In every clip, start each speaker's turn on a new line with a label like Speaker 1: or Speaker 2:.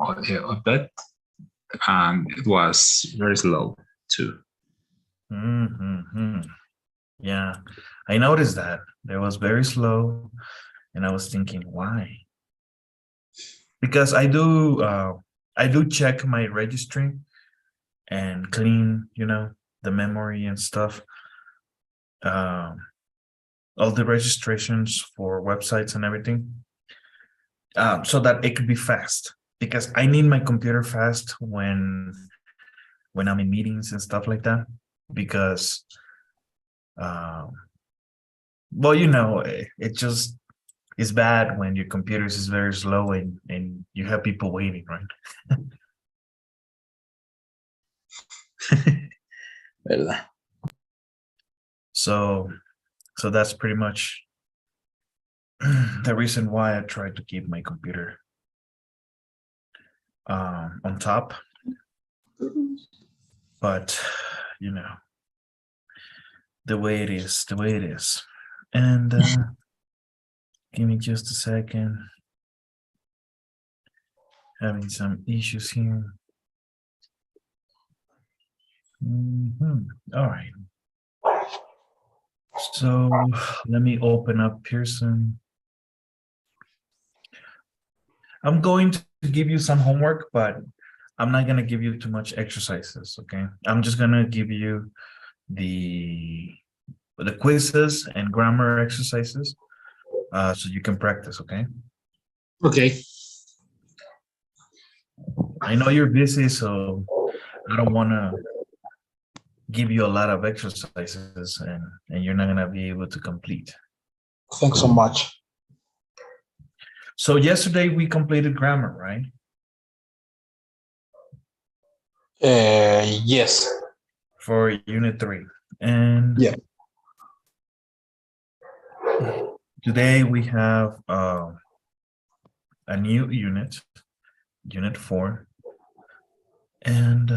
Speaker 1: of that, and it was very slow too.
Speaker 2: Yeah, I noticed that it was very slow, and I was thinking, why? Because I do check my registry and clean, the memory and stuff. Um, all the registrations for websites and everything, so that it could be fast. Because I need my computer fast when I'm in meetings and stuff like that. Because, um, well, it just is bad when your computer is very slow and you have people waiting, right?
Speaker 1: ¿Verdad?
Speaker 2: So that's pretty much the reason why I try to keep my computer on top. But the way it is, the way it is. And give me just a second. Having some issues here. All right. So let me open up Pearson. I'm going to give you some homework, but I'm not going to give you too much exercises, okay? I'm just going to give you the quizzes and grammar exercises so you can practice, okay?
Speaker 1: Okay.
Speaker 2: I know you're busy, so I don't want to give you a lot of exercises and you're not going to be able to complete.
Speaker 3: Thanks so much.
Speaker 2: So yesterday we completed grammar, right?
Speaker 3: Yes.
Speaker 2: For unit 3. And
Speaker 3: yeah,
Speaker 2: today we have a new unit, unit 4. And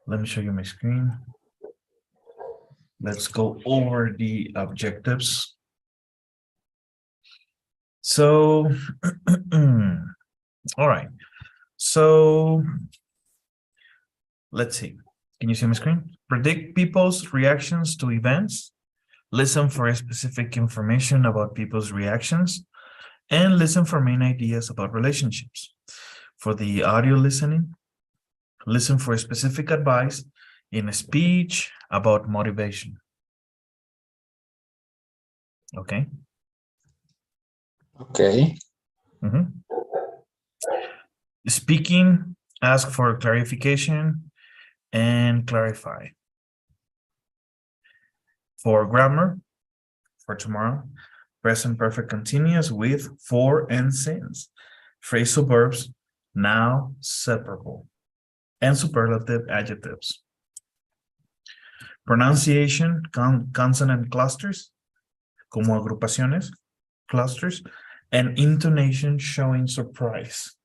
Speaker 2: let me show you my screen. Let's go over the objectives. So, all right. So let's see. Can you see my screen? Predict people's reactions to events. Listen for specific information about people's reactions. And listen for main ideas about relationships. For the audio listening, listen for specific advice in a speech about motivation. Okay.
Speaker 3: okay.
Speaker 2: Speaking, ask for clarification and clarify. For grammar, for tomorrow, present perfect continuous with for and since. Phrasal verbs, now separable. And superlative adjectives. Pronunciation, consonant clusters, como agrupaciones, clusters, and intonation showing surprise.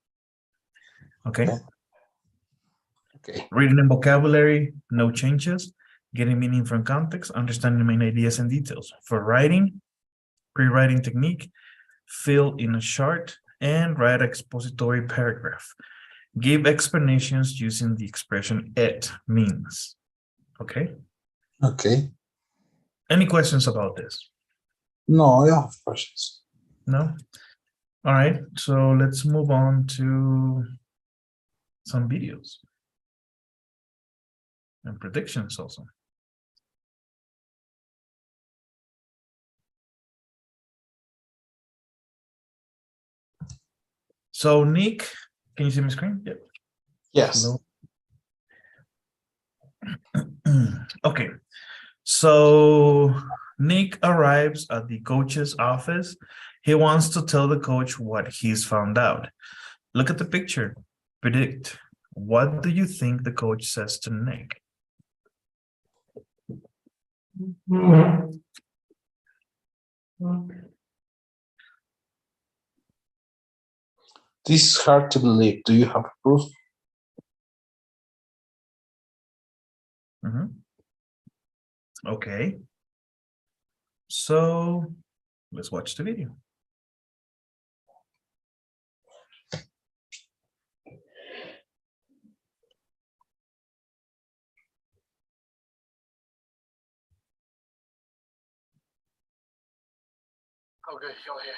Speaker 2: Okay.
Speaker 3: Okay.
Speaker 2: Reading and vocabulary, no changes. Getting meaning from context, understanding the main ideas and details. For writing, pre-writing technique, fill in a chart and write expository paragraph. Give explanations using the expression it means. Okay.
Speaker 3: Okay.
Speaker 2: Any questions about this?
Speaker 3: No, I don't have questions.
Speaker 2: No? All right. So let's move on to some videos and predictions also. So Nick, can you see my screen? Yep.
Speaker 3: Yes.
Speaker 2: Okay. So Nick arrives at the coach's office. He wants to tell the coach what he's found out. Look at the picture. Predict. What do you think the coach says to Nick?
Speaker 3: This is hard to believe. Do you have proof?
Speaker 2: Okay. So let's watch the video.
Speaker 4: Oh, good, you're here.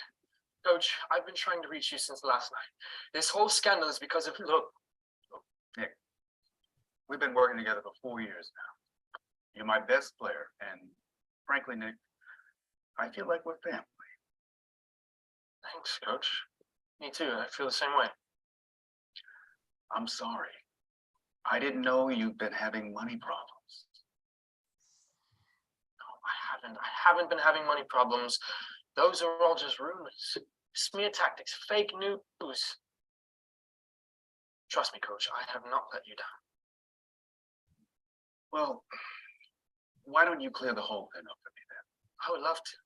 Speaker 4: Coach, I've been trying to reach you since last night. This whole scandal is because of, look,
Speaker 5: Nick, we've been working together for 4 years now. You're my best player, and frankly, Nick, I feel like we're family.
Speaker 4: Thanks, Coach. Me too, I feel the same way.
Speaker 5: I'm sorry. I didn't know you've been having money problems.
Speaker 4: No, I haven't been having money problems. Those are all just rumors. Smear tactics, fake news. Trust me, Coach, I have not let you down.
Speaker 5: Well, why don't you clear the whole thing up for me then?
Speaker 4: I would love to.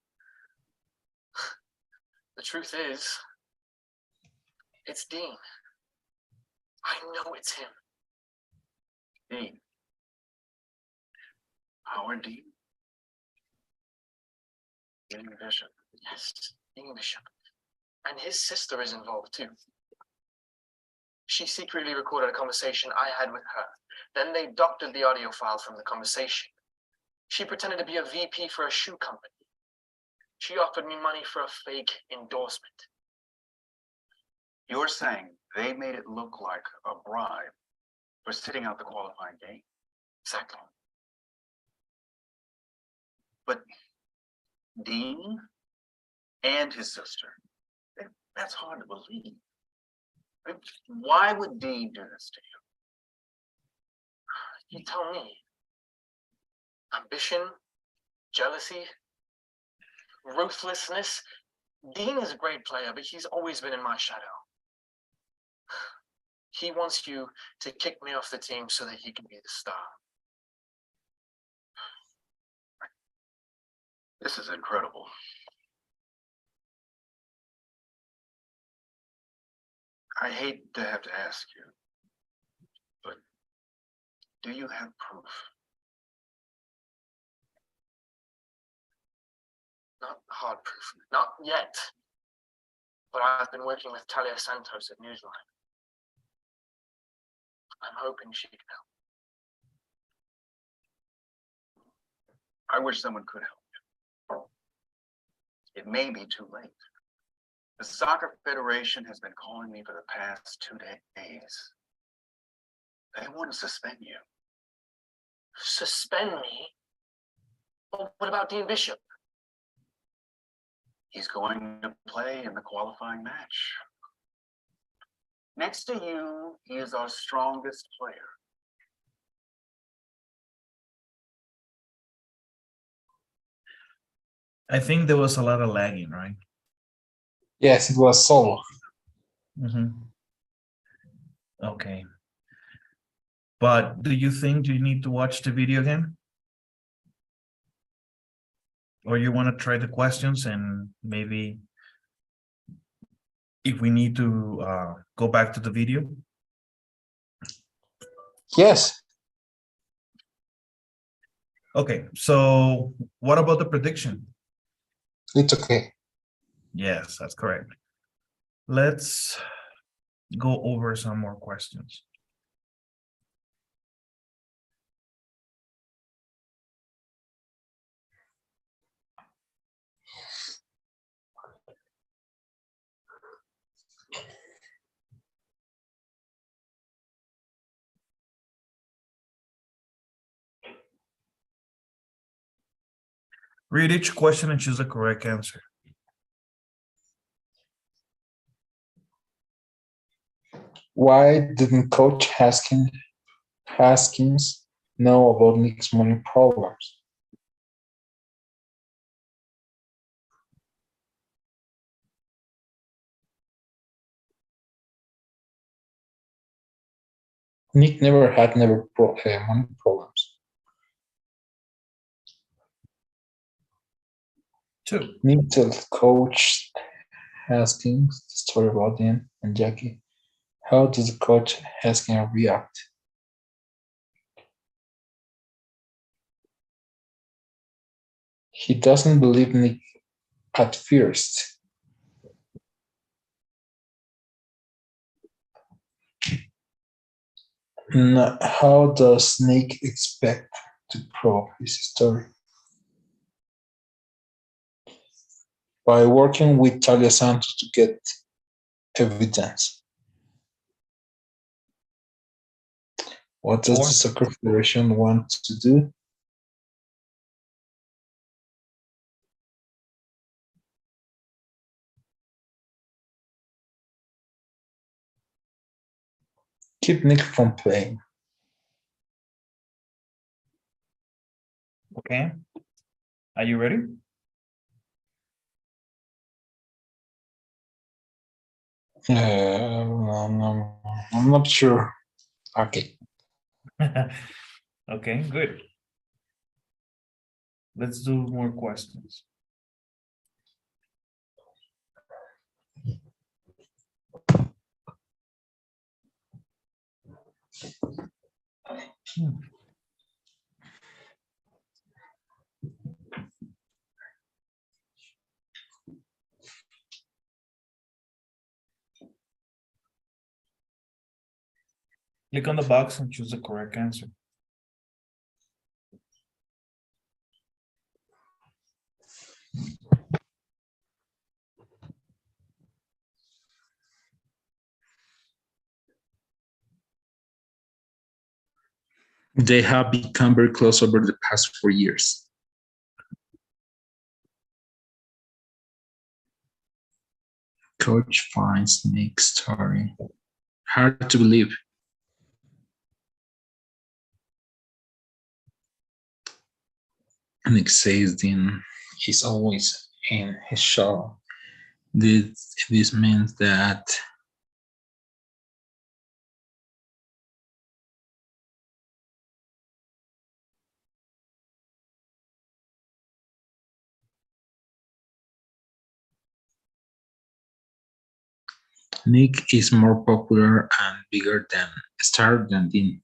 Speaker 4: The truth is, it's Dean. I know it's him.
Speaker 5: Dean. Howard Dean? Dean Bishop.
Speaker 4: Yes, Dean Bishop. And his sister is involved too. She secretly recorded a conversation I had with her. Then they doctored the audio file from the conversation. She pretended to be a VP for a shoe company. She offered me money for a fake endorsement.
Speaker 5: You're saying they made it look like a bribe for sitting out the qualifying game?
Speaker 4: Exactly.
Speaker 5: But Dean and his sister, that's hard to believe. Why would Dean do this to you?
Speaker 4: You tell me. Ambition, jealousy, ruthlessness. Dean is a great player, but he's always been in my shadow. He wants you to kick me off the team so that he can be the star.
Speaker 5: This is incredible. I hate to have to ask you, but do you have proof?
Speaker 4: Not hard proof, not yet. But I've been working with Talia Santos at Newsline. I'm hoping she can help.
Speaker 5: I wish someone could help you. It may be too late. The Soccer Federation has been calling me for the past 2 days. They want to suspend you.
Speaker 4: Suspend me? Well, what about Dean Bishop?
Speaker 5: He's going to play in the qualifying match. Next to you, he is our strongest player.
Speaker 2: I think there was a lot of lagging, right?
Speaker 3: Yes, it was solo.
Speaker 2: Okay. But do you think you need to watch the video again? Or you want to try the questions and maybe if we need to go back to the video?
Speaker 3: Yes.
Speaker 2: Okay, so what about the prediction?
Speaker 3: It's okay.
Speaker 2: Yes, that's correct. Let's go over some more questions. Read each question and choose the correct answer.
Speaker 3: Why didn't Coach Haskins know about Nick's money problems? Nick never had money problems.
Speaker 2: 2.
Speaker 3: Nick tells Coach Haskins the story about him and Jackie. How does Coach Haskins react? He doesn't believe Nick at first. How does Nick expect to prove his story? by working with Talia Santos to get evidence. What does the
Speaker 2: Or-
Speaker 3: Soccer Federation want to do? Keep Nick from playing.
Speaker 2: Okay. Are you ready?
Speaker 3: I'm not sure. Okay.
Speaker 2: Okay, good. Let's do more questions. Hmm. Click on the box and choose the correct answer.
Speaker 1: They have become very close over the past 4 years. Coach finds Nick's story hard to believe. Nick says Dean is always in his show. This means that Nick is more popular and bigger than star than Dean.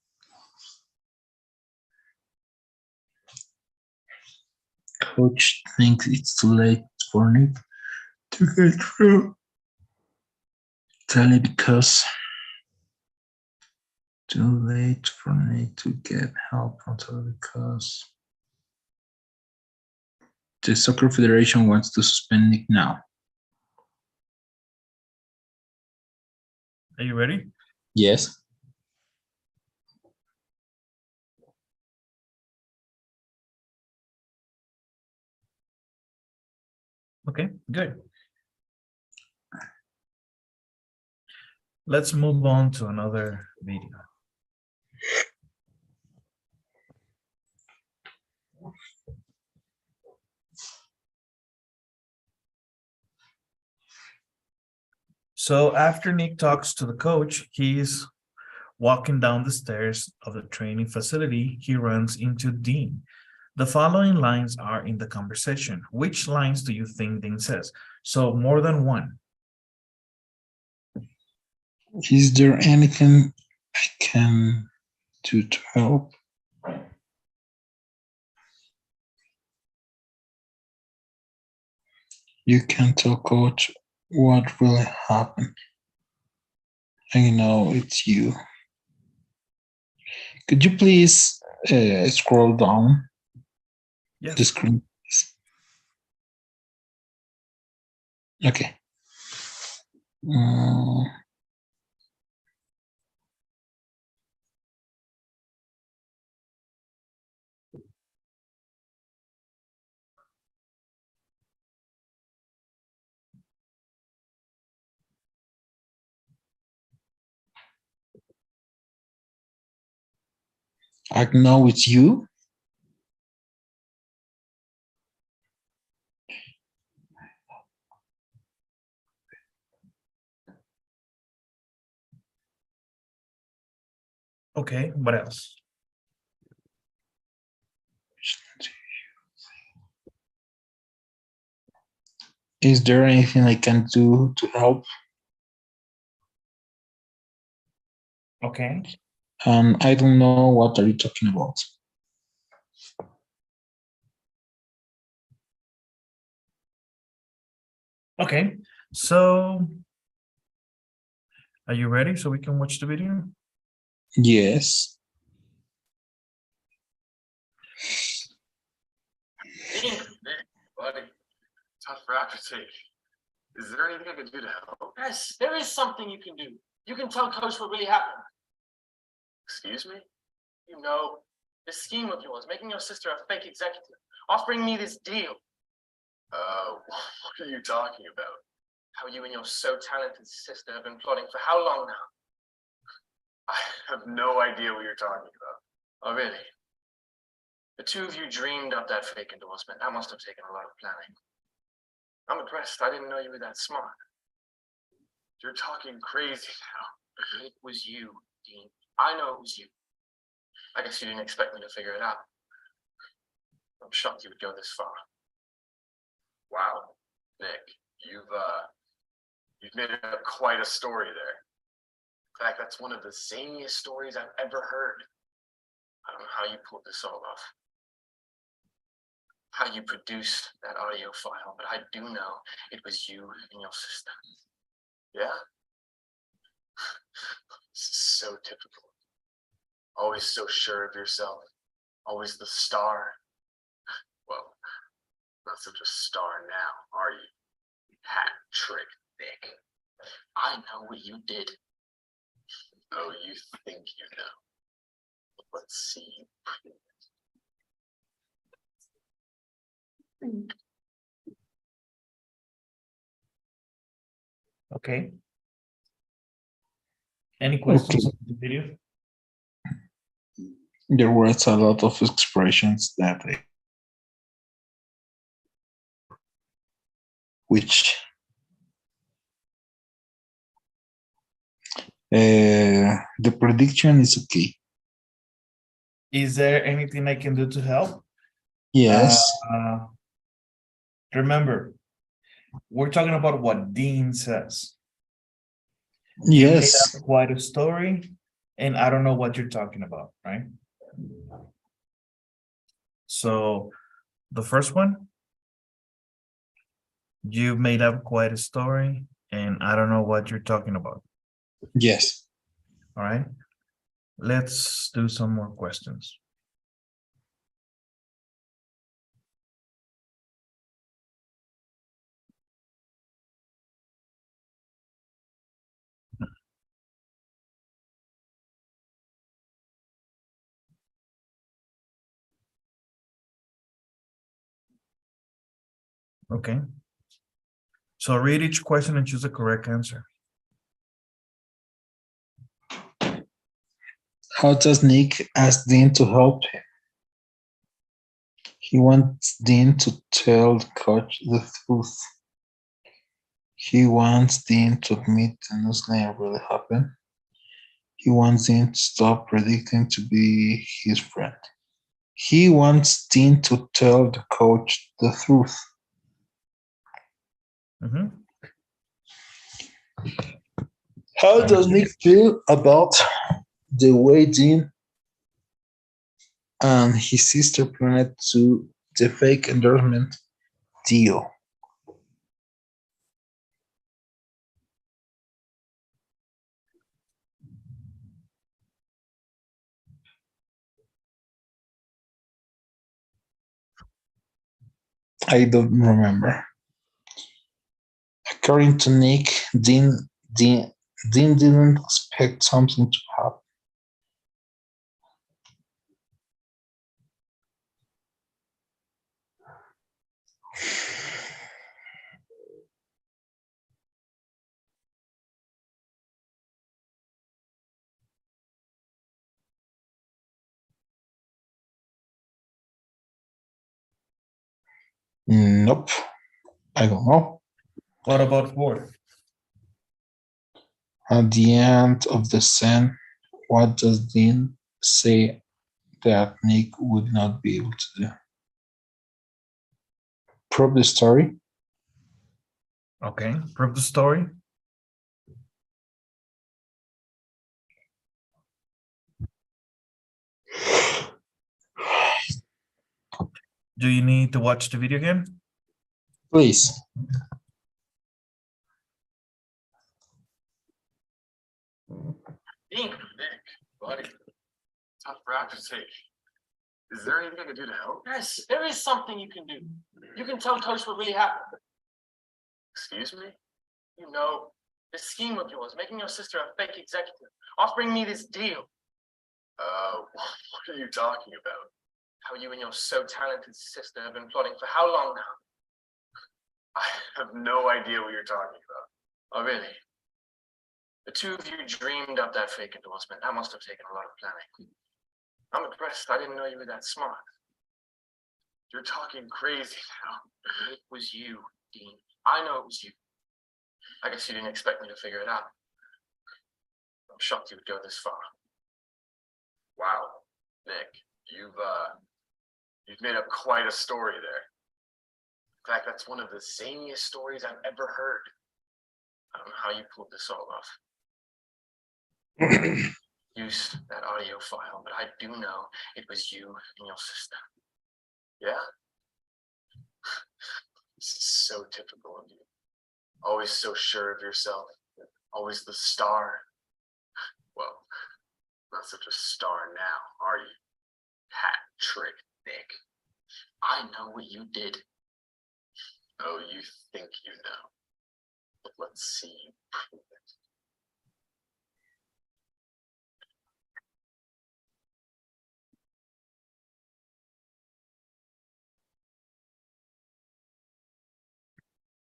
Speaker 1: Coach thinks it's too late for Nick to get through. Tell because too late for Nick to get help until because the Soccer Federation wants to suspend Nick now.
Speaker 2: Are you ready?
Speaker 1: Yes.
Speaker 2: Okay, good. Let's move on to another video. So after Nick talks to the coach, he's walking down the stairs of the training facility. He runs into Dean. The following lines are in the conversation. Which lines do you think Dean says? So more than one.
Speaker 3: Is there anything I can do to help? You can tell coach what really happened. I know it's you. Could you please scroll down
Speaker 2: Yes.
Speaker 3: the screen? Okay. I know it's you.
Speaker 2: Okay, what else?
Speaker 3: Is there anything I can do to help?
Speaker 2: Okay.
Speaker 3: I don't know what are you talking about.
Speaker 2: Okay, so are you ready so we can watch the video?
Speaker 3: Yes.
Speaker 4: Buddy,
Speaker 5: Tough rap to take. Is there anything I can do to help?
Speaker 4: Yes, there is something you can do. You can tell Coach what really happened.
Speaker 5: Excuse me?
Speaker 4: You know, this scheme of yours, making your sister a fake executive, offering me this deal.
Speaker 5: What are you talking about?
Speaker 4: How you and your so talented sister have been plotting for how long now?
Speaker 5: I have no idea what you're talking about.
Speaker 4: Oh, really? The two of you dreamed up that fake endorsement. That must have taken a lot of planning. I'm impressed. I didn't know you were that smart.
Speaker 5: You're talking crazy now.
Speaker 4: It was you, Dean. I know it was you. I guess you didn't expect me to figure it out. I'm shocked you would go this far.
Speaker 5: Wow, Nick, you've made up quite a story there. In fact, that's one of the zaniest stories I've ever heard.
Speaker 4: I don't know how you pulled this all off. How you produced that audio file, but I do know it was you and your sister.
Speaker 5: Yeah? This is so typical. Always so sure of yourself. Always the star. Well, not such a star now, are you? Hat trick, Nick.
Speaker 4: I know what you did.
Speaker 5: Oh, you think you know. Let's see you prove it.
Speaker 2: Okay. Any questions on the video?
Speaker 3: There was a lot of expressions that which the prediction is okay.
Speaker 2: Is there anything I can do to help?
Speaker 3: Yes.
Speaker 2: Remember, we're talking about what Dean says. You made
Speaker 3: Yes.
Speaker 2: up quite a story, and I don't know what you're talking about, right? So the first one, you made up quite a story, and I don't know what you're talking about.
Speaker 3: Yes.
Speaker 2: All right. Let's do some more questions. Okay. So read each question and choose the correct answer.
Speaker 3: How does Nick ask Dean to help him? He wants Dean to tell the coach the truth. He wants Dean to admit the newsline really happened. He wants Dean to stop predicting to be his friend. He wants Dean to tell the coach the truth.
Speaker 2: Mm-hmm.
Speaker 3: How does Nick feel about the way Dean and his sister planned to the fake endorsement deal? I don't remember. According to Nick, Dean didn't expect something to happen. Nope. I don't know.
Speaker 2: What about fourth?
Speaker 3: At the end of the scene, what does Dean say that Nick would not be able to do? Prove the story.
Speaker 2: Okay, prove the story. Do you need to watch the video again?
Speaker 3: Please.
Speaker 4: Dean,
Speaker 5: Nick, buddy, tough rap to take. Is there anything I can do to help?
Speaker 4: yes, there is something you can do. You can tell Coach what really happened. Excuse me? You know, this scheme of yours, making your sister a fake executive, offering me this deal.
Speaker 5: What are you talking about?
Speaker 4: How you and your so talented sister have been plotting for how long now?
Speaker 5: I have no idea what you're talking about.
Speaker 4: Oh, really? The two of you dreamed up that fake endorsement. That must have taken a lot of planning. I'm impressed. I didn't know you were that smart.
Speaker 5: You're talking crazy now.
Speaker 4: It was you, Dean. I know it was you. I guess you didn't expect me to figure it out. I'm shocked you would go this far.
Speaker 5: Wow, Nick, you've made up quite a story there.
Speaker 4: In fact, that's one of the zaniest stories I've ever heard. I don't know how you pulled this all off. Use that audio file, but I do know it was you and your sister.
Speaker 5: Yeah?
Speaker 4: This is so typical of you. Always so sure of yourself. Always the star.
Speaker 5: Well, not such a star now, are you? Hat trick, Nick.
Speaker 4: I know what you did.
Speaker 5: Oh, you think you know. But let's see you prove it.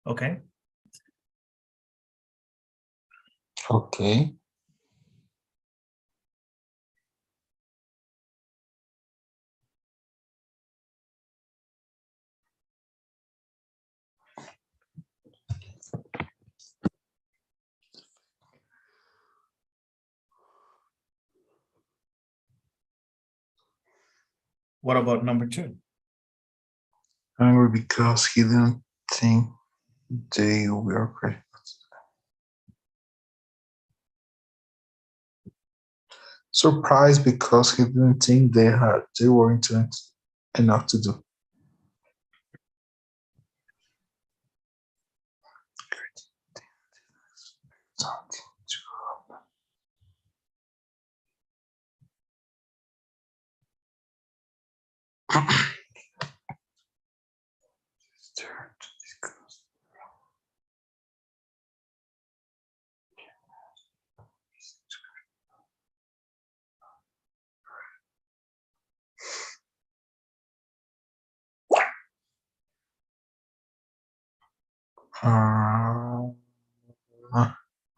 Speaker 2: Okay.
Speaker 3: Okay.
Speaker 2: What about number 2?
Speaker 3: Angry because he didn't think they were correct. Surprised because he didn't think they were intelligent enough to do.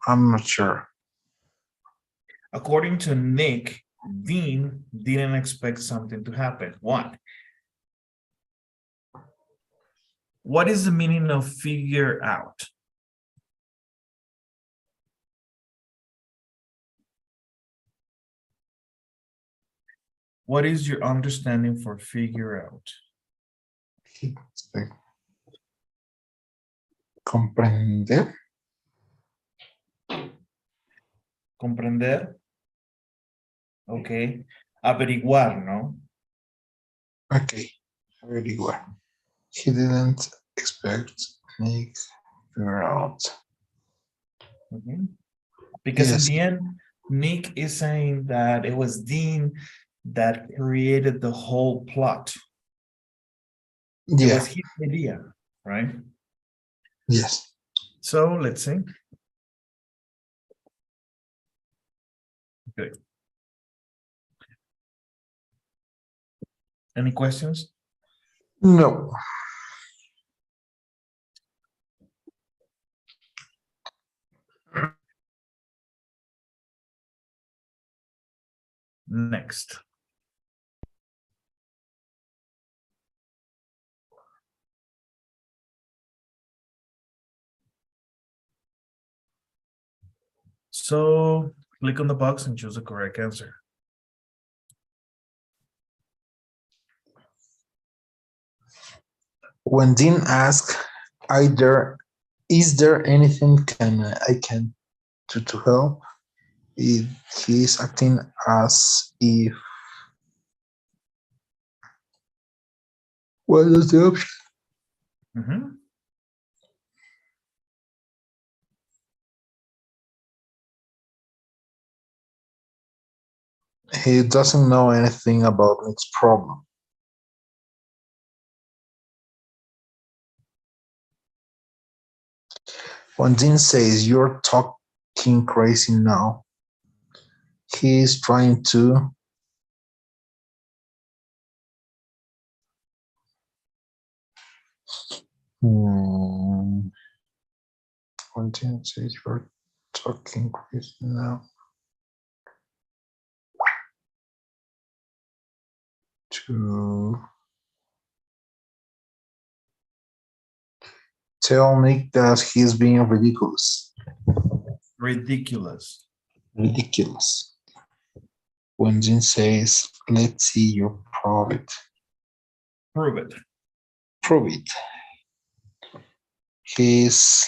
Speaker 3: I'm not sure.
Speaker 2: According to Nick, Dean didn't expect something to happen. Why? What is the meaning of figure out? What is your understanding for figure out?
Speaker 3: Comprender.
Speaker 2: Comprender. Okay. Averiguar, ¿no?
Speaker 3: Okay, very well. He didn't expect me to figure out.
Speaker 2: Because
Speaker 3: Yes.
Speaker 2: in the end, Nick is saying that it was Dean that created the whole plot. It
Speaker 3: Yeah.
Speaker 2: was his idea, right?
Speaker 3: Yes.
Speaker 2: So let's see. Good. Any questions?
Speaker 3: No.
Speaker 2: Next. So click on the box and choose the correct answer.
Speaker 3: When Dean asks, is there anything I can do to help? He's acting as if. What is the option?
Speaker 2: Mhm.
Speaker 3: He doesn't know anything about Nick's problem. When Dean says you're talking crazy now, he's trying to when Dean says you're talking crazy now to tell Nick that he's being ridiculous.
Speaker 2: Ridiculous.
Speaker 3: Ridiculous. When Dean says, let's see you prove it.
Speaker 2: Prove it.
Speaker 3: Prove it. He's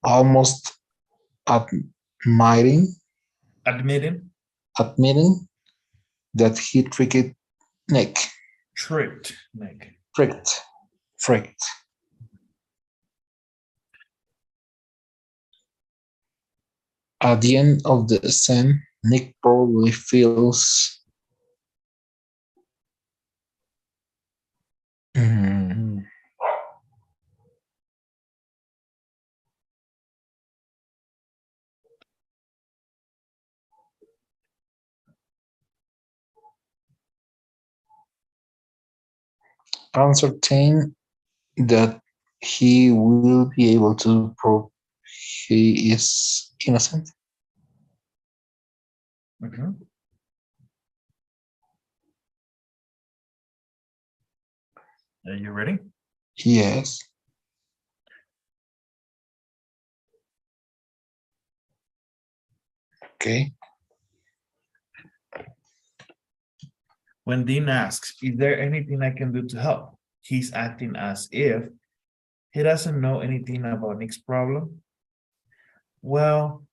Speaker 3: almost admitting
Speaker 2: Admitting.
Speaker 3: that he tricked Nick.
Speaker 2: Tricked Nick.
Speaker 3: Tricked. At the end of the scene, Nick probably feels uncertain that he will be able to prove he is innocent.
Speaker 2: Mhm. Are you ready?
Speaker 3: Yes. Okay.
Speaker 2: When Dean asks, is there anything I can do to help? He's acting as if he doesn't know anything about Nick's problem. Well,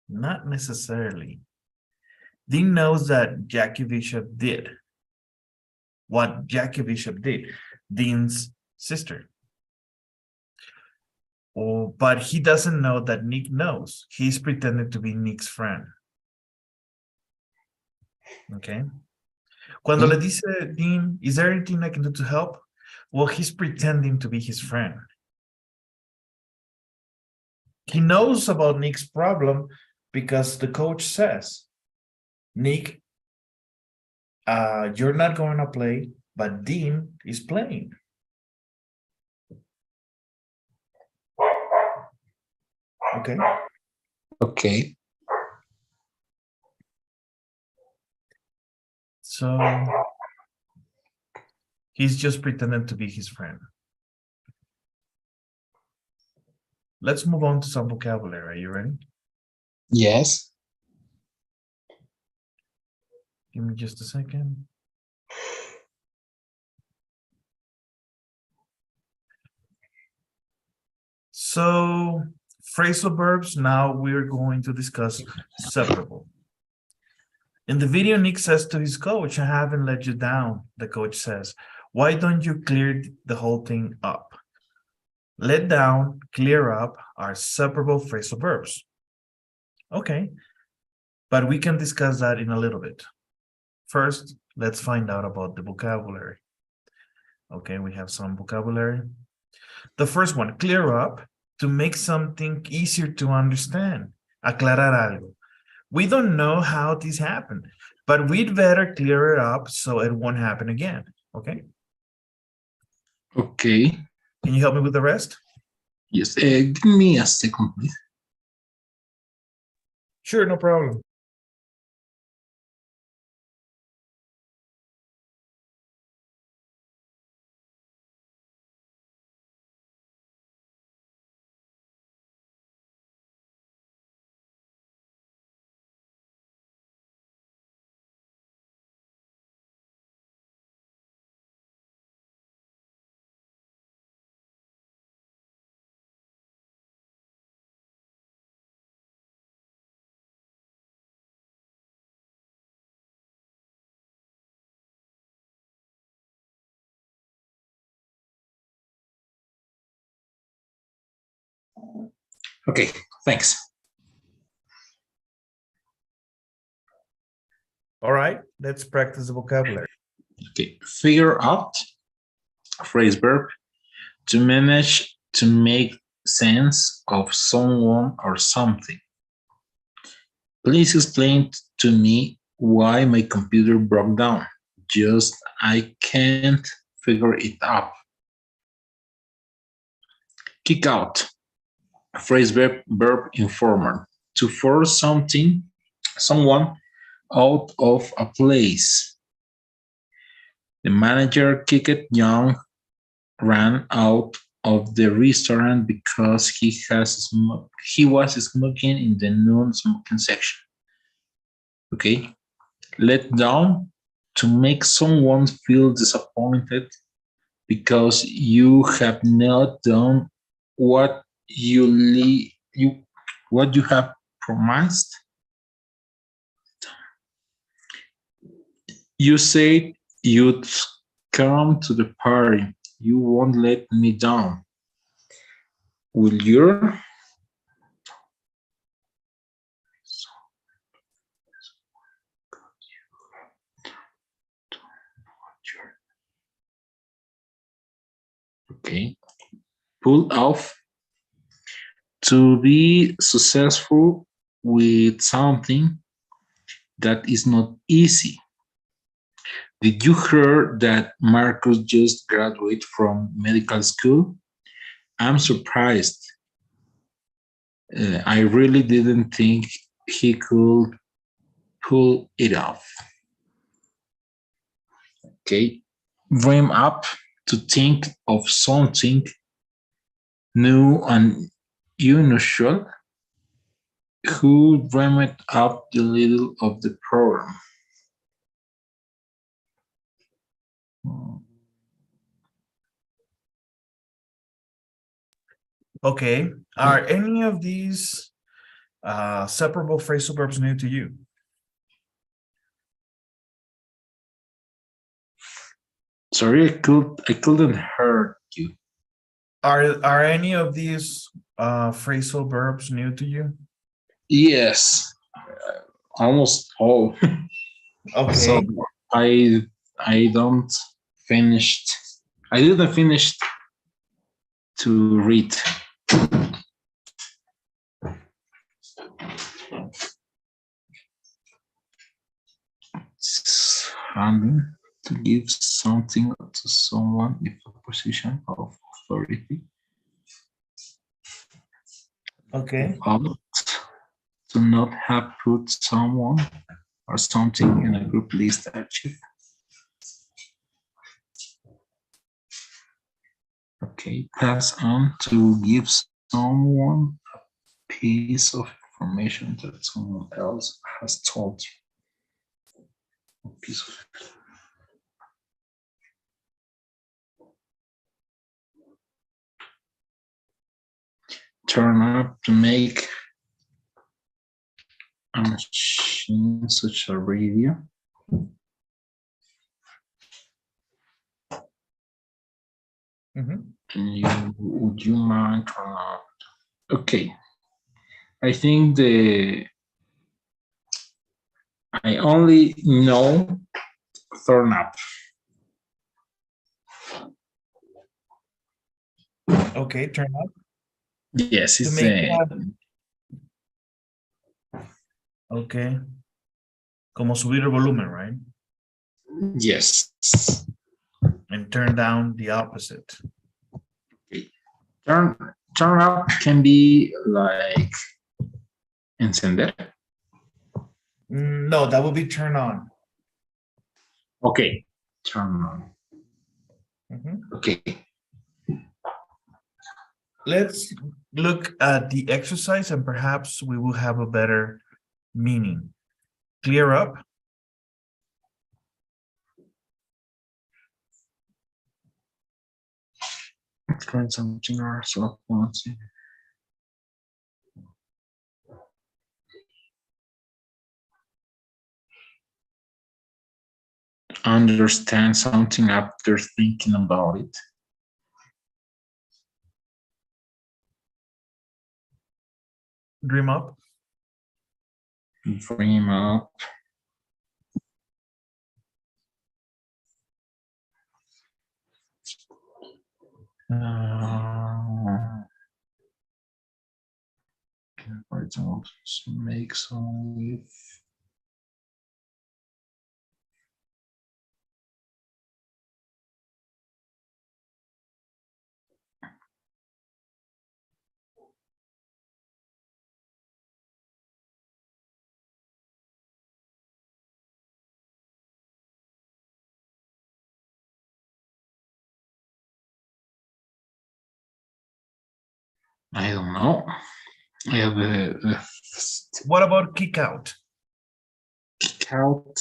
Speaker 2: not necessarily. Dean knows that Jackie Bishop did what Jackie Bishop did, Dean's sister. Oh, but he doesn't know that Nick knows. He's pretending to be Nick's friend. Okay. Cuando le dice Dean, is there anything I can do to help? Well, he's pretending to be his friend. He knows about Nick's problem because the coach says, Nick, you're not going to play, but Dean is playing. Okay.
Speaker 3: Okay.
Speaker 2: So he's just pretending to be his friend. Let's move on to some vocabulary. Are you ready?
Speaker 3: Yes.
Speaker 2: Give me just a second. So phrasal verbs, now we're going to discuss separable. In the video, Nick says to his coach, I haven't let you down. The coach says, why don't you clear the whole thing up? Let down, clear up are separable phrasal verbs. Okay, but we can discuss that in a little bit. First, let's find out about the vocabulary. Okay, we have some vocabulary. The first one, clear up, to make something easier to understand. Aclarar algo. We don't know how this happened, but we'd better clear it up so it won't happen again. Okay?
Speaker 3: Okay.
Speaker 2: Can you help me with the rest?
Speaker 3: Yes. Give me a second, please.
Speaker 2: Sure, no problem.
Speaker 3: Okay, thanks.
Speaker 2: All right, let's practice the vocabulary.
Speaker 3: Okay, figure out, Phrase verb. To manage to make sense of someone or something. Please explain to me why my computer broke down. Just I can't figure it out. Kick out. Phrase verb informer. To force someone out of a place. The manager kicked Young ran out of the restaurant because he was smoking in the non-smoking section. Okay. Let down. To make someone feel disappointed because you have not done what what you have promised. You said you'd come to the party. You won't let me down. Will you? Okay. Pull off. To be successful with something that is not easy. Did you hear that Marcus just graduated from medical school? I'm surprised. I really didn't think he could pull it off. Okay. Dream up. To think of something new and unusual. Who dreamed up the title of the program?
Speaker 2: Okay. Are any of these separable phrasal verbs new to you?
Speaker 3: Sorry, I couldn't hear you.
Speaker 2: Are any of these phrasal verbs new to you?
Speaker 3: Yes, almost all.
Speaker 2: Okay.
Speaker 3: So I don't finished. I didn't finish to read. It's handy to give something to someone in a position of authority.
Speaker 2: Okay.
Speaker 3: To not have put someone or something in a group list archive. Okay, pass on. To give someone a piece of information that someone else has told you. A piece of turn up. To make a machine such a radio. Would you mind turn up? Okay. I think I only know turn up.
Speaker 2: Okay, turn up.
Speaker 3: Yes, it's
Speaker 2: Okay. Como subir el volumen, right?
Speaker 3: Yes.
Speaker 2: And turn down the opposite.
Speaker 3: Turn up can be like encender.
Speaker 2: No, that would be turn on.
Speaker 3: Okay, turn on. Okay.
Speaker 2: Let's look at the exercise and perhaps we will have a better meaning. Clear up.
Speaker 3: Find something or something. Understand something after thinking about it.
Speaker 2: Dream up.
Speaker 3: Dream up. For example, make some with I don't know. Yeah, the
Speaker 2: What about kick out?
Speaker 3: kick out.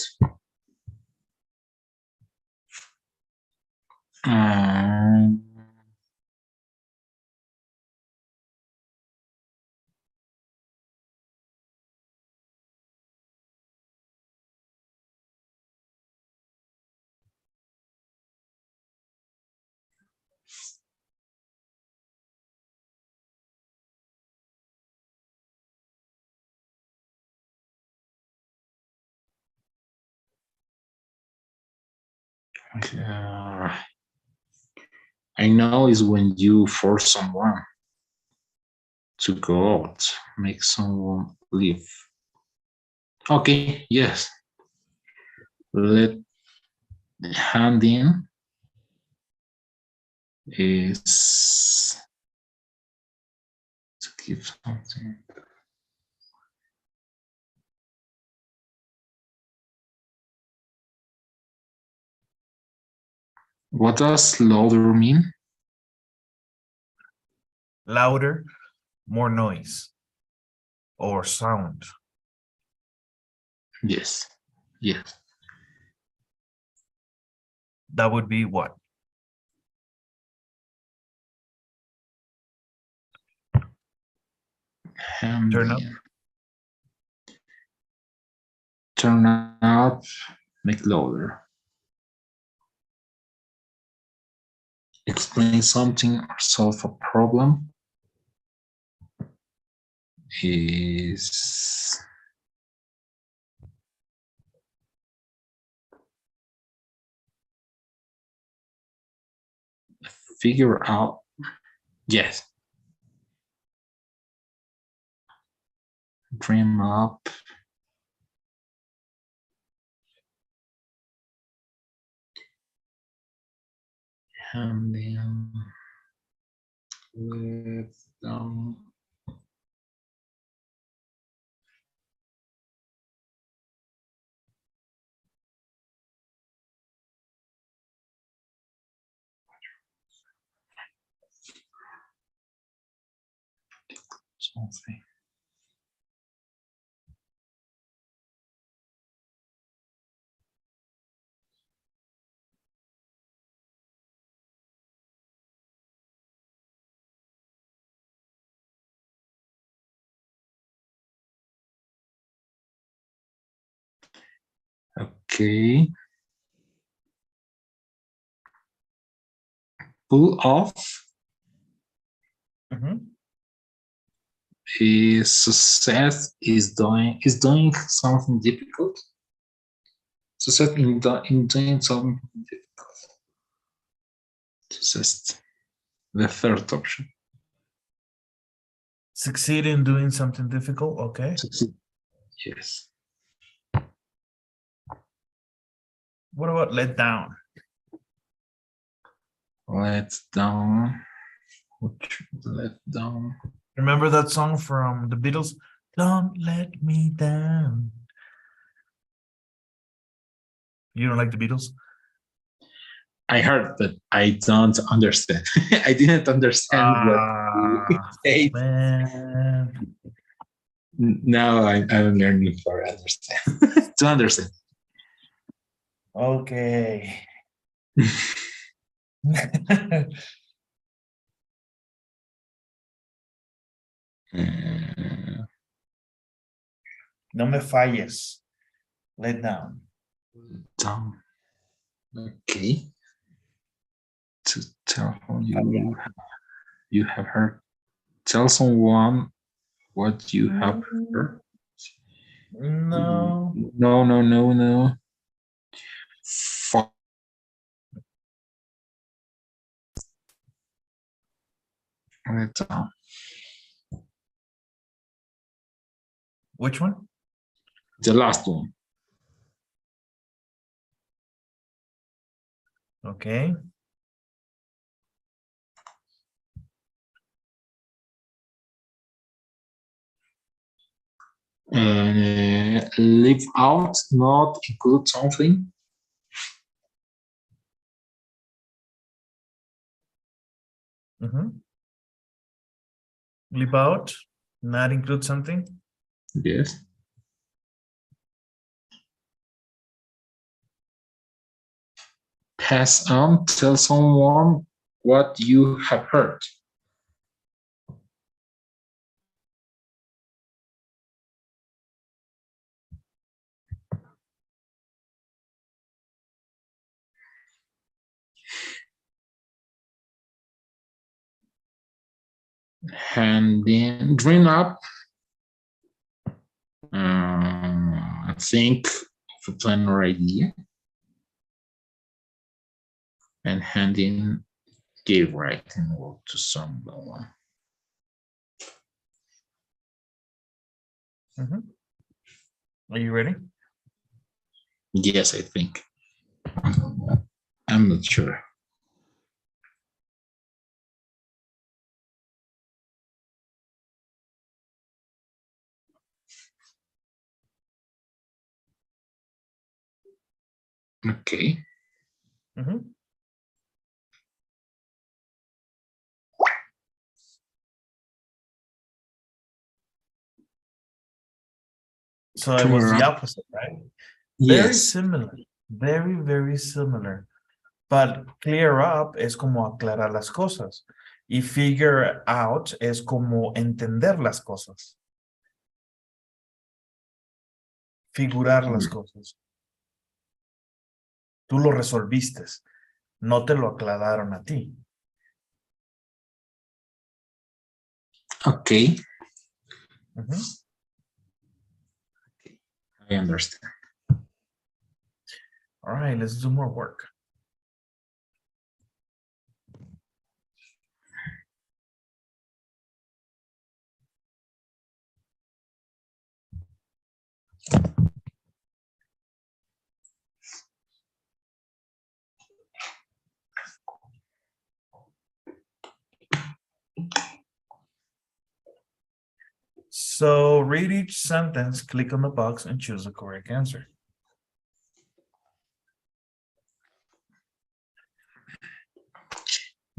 Speaker 3: I know is when you force someone to go out, make someone leave. Okay, yes. Let hand in is to give something. What does louder mean?
Speaker 2: Louder, more noise or sound.
Speaker 3: Yes, yes.
Speaker 2: That would be what?
Speaker 3: Hand
Speaker 2: Turn up.
Speaker 3: in. Turn up, make louder. Explain something or solve a problem is figure out. Yes. Dream up. And then let them something. Okay. Pull off is success is doing something difficult. Success in doing something difficult. Success. The third option.
Speaker 2: Succeed in doing something difficult. Okay.
Speaker 3: Succeed. Yes.
Speaker 2: What about let down?
Speaker 3: Let down. Let down.
Speaker 2: Remember that song from the Beatles? Don't let me down. You don't like the Beatles?
Speaker 3: I heard, but I don't understand. I didn't understand what you said.
Speaker 2: Man.
Speaker 3: Now I'm learning for understand to understand.
Speaker 2: Okay. No me falles. Let down.
Speaker 3: Down. Okay. To tell you have heard. Tell someone what you have heard.
Speaker 2: No.
Speaker 3: No. Write it down.
Speaker 2: Which one?
Speaker 3: The last one.
Speaker 2: Okay.
Speaker 3: Leave out, not include something.
Speaker 2: Leave out, not include something.
Speaker 3: Yes. Pass on, tell someone what you have heard. And then dream up. Think of a plan or idea. And hand in the writing work to someone.
Speaker 2: Are you ready?
Speaker 3: Yes, I think. I'm not sure. Okay.
Speaker 2: So it was the opposite, right? Very
Speaker 3: Yes.
Speaker 2: similar. Very, very similar. But clear up es como aclarar las cosas. Y figure out es como entender las cosas. Figurar las cosas. Tú lo resolviste. No te lo aclararon a ti.
Speaker 3: Okay. I understand.
Speaker 2: All right, let's do more work. So read each sentence, click on the box, and choose the correct answer.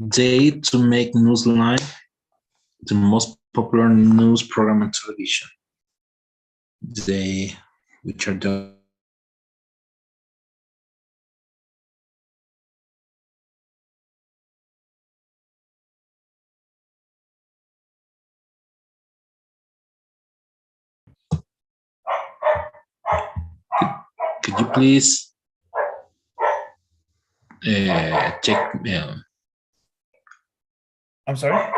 Speaker 3: Day to make Newsline the most popular news program on television. They, which are the could you please check?
Speaker 2: I'm sorry?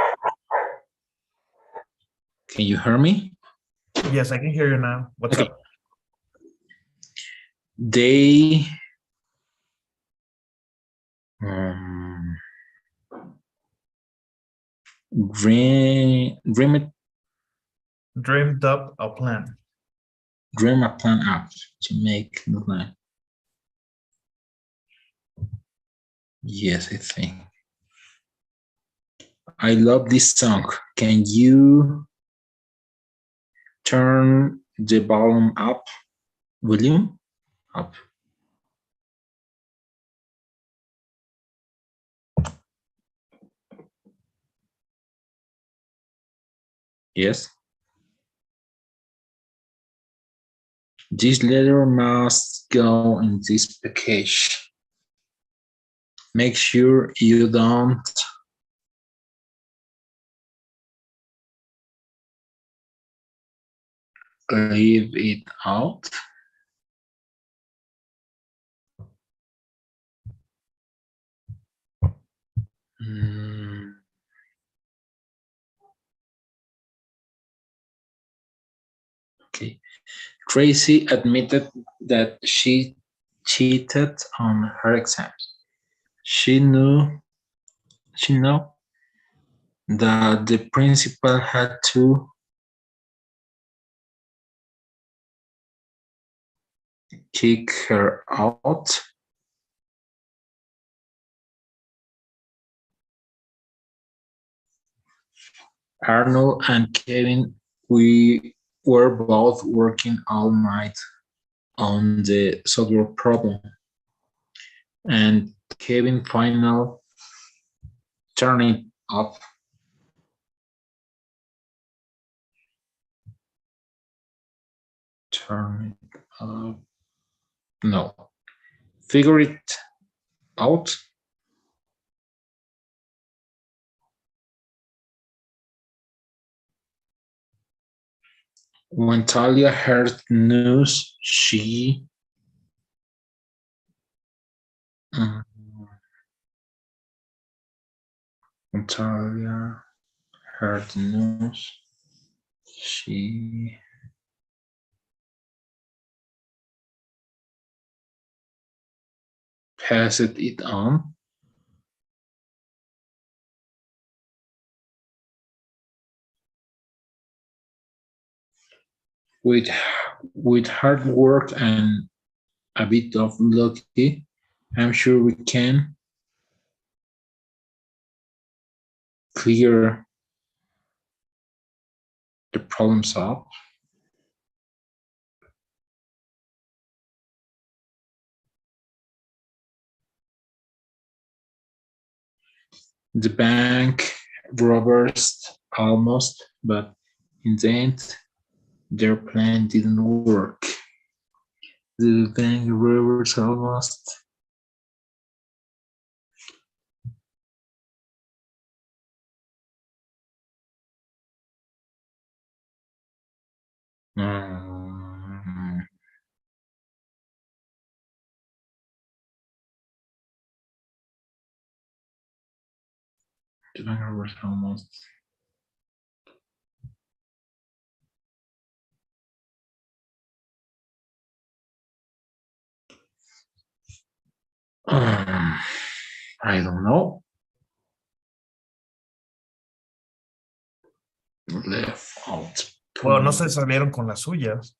Speaker 3: Can you hear me?
Speaker 2: Yes, I can hear you now. What's up?
Speaker 3: They dreamed
Speaker 2: up a plan.
Speaker 3: Dream a plan up to make Newsline. Yes, I think. I love this song. Can you turn the volume up? Volume up. Yes. This letter must go in this package. Make sure you don't leave it out. Okay. Tracy admitted that she cheated on her exams. She knew that the principal had to kick her out. Arnold and Kevin, we were both working all night on the software problem, and Kevin finally turned it off. Turn it off. No, figure it out. When Talia heard the news, mm, when Talia heard the news, she passed it on. With, with hard work and a bit of lucky, I'm sure we can clear the problems up. The bank robbers almost, but in the end, their plan didn't work. The bank robbers almost. Mm, the bank robbers almost. I don't know. Left out.
Speaker 2: Bueno, no se salieron con las suyas.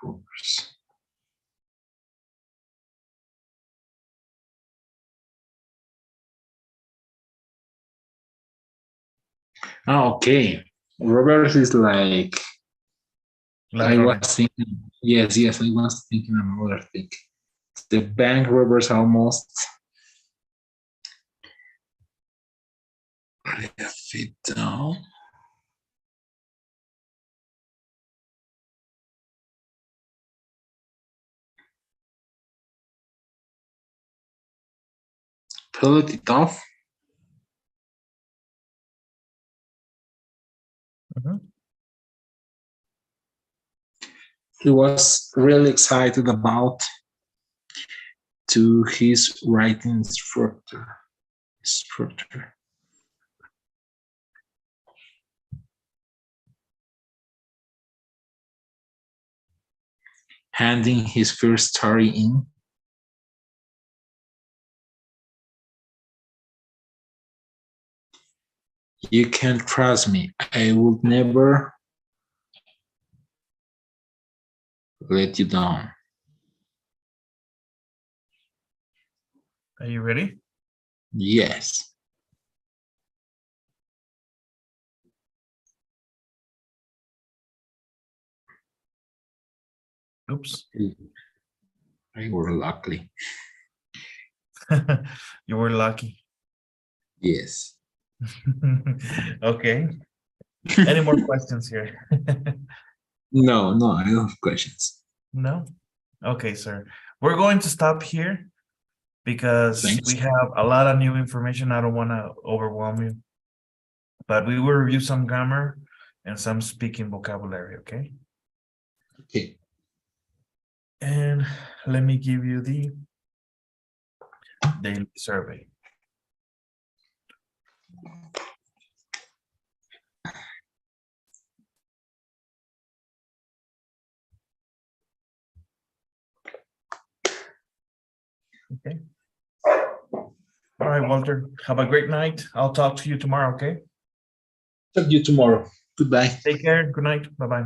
Speaker 3: Robbers. Okay. Robbers is like I
Speaker 2: Ladrones.
Speaker 3: was thinking. Yes, I was thinking another thing. The bank robbers almost left it down. Pulled it off.
Speaker 2: Mhm.
Speaker 3: He was really excited about to his writing instructor. Handing his first story in. You can trust me. I would never let you down.
Speaker 2: Are you ready?
Speaker 3: Yes.
Speaker 2: Oops.
Speaker 3: I were lucky.
Speaker 2: You were lucky.
Speaker 3: Yes.
Speaker 2: Okay. Any more questions here?
Speaker 3: No, I don't have questions.
Speaker 2: No? Okay, sir. We're going to stop here because
Speaker 3: Thanks.
Speaker 2: we have a lot of new information. I don't want to overwhelm you, but we will review some grammar and some speaking vocabulary, okay?
Speaker 3: Okay.
Speaker 2: And let me give you the daily survey. Okay. All right, Walter. Have a great night. I'll talk to you tomorrow, okay?
Speaker 1: Talk to you tomorrow. Goodbye.
Speaker 2: Take care. Good night. Bye-bye.